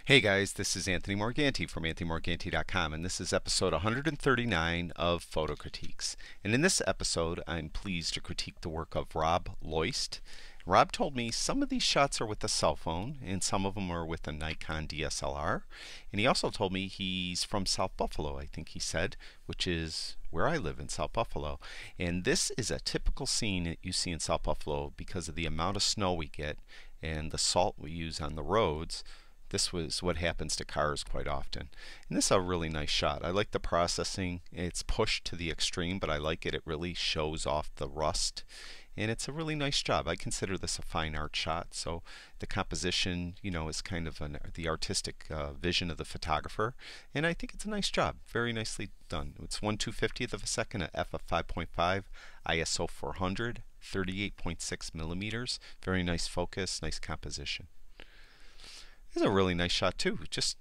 Hey guys, this is Anthony Morganti from anthonymorganti.com, and this is episode 139 of Photo Critiques. And in this episode, I'm pleased to critique the work of Rob Loyst. Rob told me some of these shots are with a cell phone, and some of them are with a Nikon DSLR. And he also told me he's from South Buffalo, I think he said, which is where I live in South Buffalo. And this is a typical scene that you see in South Buffalo because of the amount of snow we get and the salt we use on the roads. This was what happens to cars quite often. And this is a really nice shot. I like the processing. It's pushed to the extreme, but I like it. It really shows off the rust. And it's a really nice job. I consider this a fine art shot. So the composition, is kind of the artistic vision of the photographer. And I think it's a nice job. Very nicely done. It's 1/250th of a second at f of 5.5, ISO 400, 38.6 millimeters. Very nice focus, nice composition. This is a really nice shot too. Just,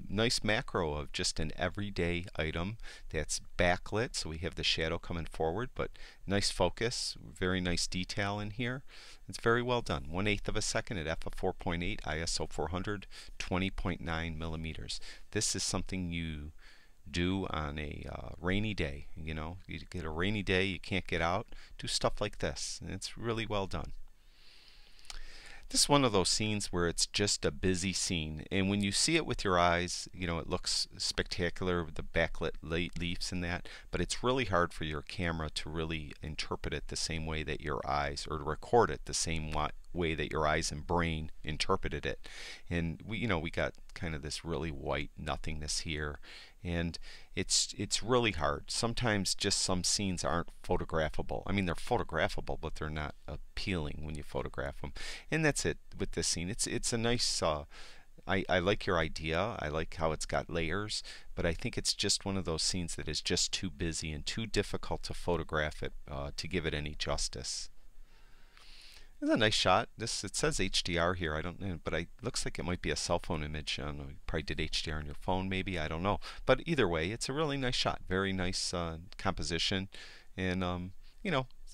nice macro of just an everyday item that's backlit, so we have the shadow coming forward, but nice focus, very nice detail in here. It's very well done. 1/8 of a second at f of 4.8, ISO 400, 20.9 millimeters. This is something you do on a rainy day. You get a rainy day, you can't get out, do stuff like this, and it's really well done. This is one of those scenes where it's just a busy scene, and when you see it with your eyes, it looks spectacular with the backlit leaves and that, but it's really hard for your camera to really interpret it the same way that your eyes, or to record it the same way that your eyes and brain interpreted it. And we got kind of this really white nothingness here, and it's really hard. Sometimes just some scenes aren't photographable. I mean, they're photographable, but they're not appealing when you photograph them. And that's it with this scene. It's a nice I like your idea. I like how it's got layers, but I think it's just one of those scenes that is just too busy and too difficult to photograph it to give it any justice. It's a nice shot. It says HDR here. I don't know, but it looks like it might be a cell phone image. I don't know. You probably did HDR on your phone, maybe. I don't know. But either way, it's a really nice shot. Very nice composition, and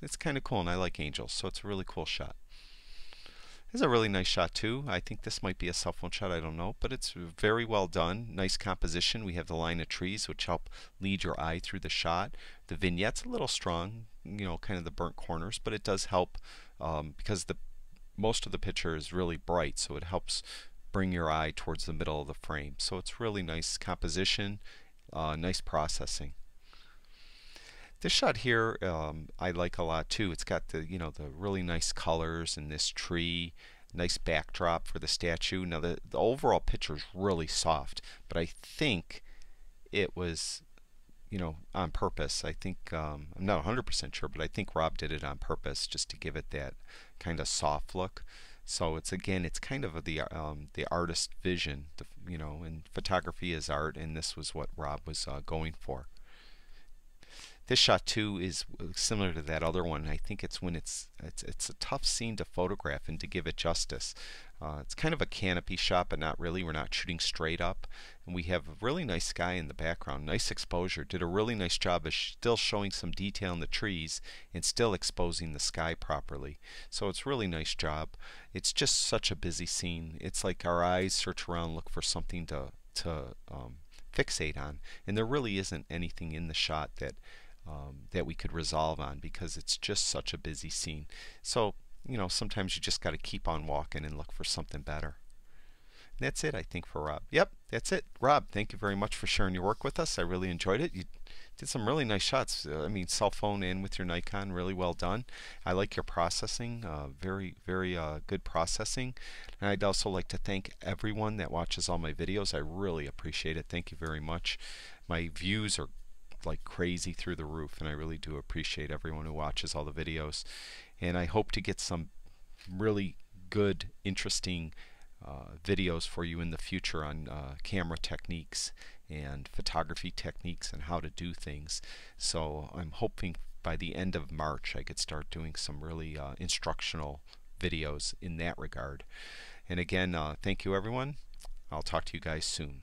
it's kind of cool. And I like angels, so it's a really cool shot. This is a really nice shot too. I think this might be a cell phone shot, I don't know, but it's very well done. Nice composition. We have the line of trees which help lead your eye through the shot. The vignette's a little strong, kind of the burnt corners, but it does help because most of the picture is really bright, so it helps bring your eye towards the middle of the frame. So it's really nice composition, nice processing. This shot here I like a lot too. It's got the really nice colors in this tree, nice backdrop for the statue. Now the overall picture is really soft, but I think it was on purpose. I think I'm not 100% sure, but I think Rob did it on purpose just to give it that kind of soft look. So it's kind of the artist vision, and photography is art, and this was what Rob was going for. This shot too is similar to that other one. I think it's when it's a tough scene to photograph and to give it justice. It's kind of a canopy shot, but not really. We're not shooting straight up, and we have a really nice sky in the background. Nice exposure. Did a really nice job of still showing some detail in the trees and still exposing the sky properly. So it's a really nice job. It's just such a busy scene. It's like our eyes search around, look for something to fixate on, and there really isn't anything in the shot that we could resolve on because it's just such a busy scene. So, sometimes you just got to keep on walking and look for something better. And that's it, I think, for Rob. Yep, that's it. Rob, thank you very much for sharing your work with us. I really enjoyed it. You did some really nice shots. I mean, cell phone and with your Nikon, really well done. I like your processing, very, very good processing. And I'd also like to thank everyone that watches all my videos. I really appreciate it. Thank you very much. My views are like crazy through the roof, and I really do appreciate everyone who watches all the videos, and I hope to get some really good, interesting videos for you in the future on camera techniques and photography techniques and how to do things. So I'm hoping by the end of March I could start doing some really instructional videos in that regard. And again, thank you everyone. I'll talk to you guys soon.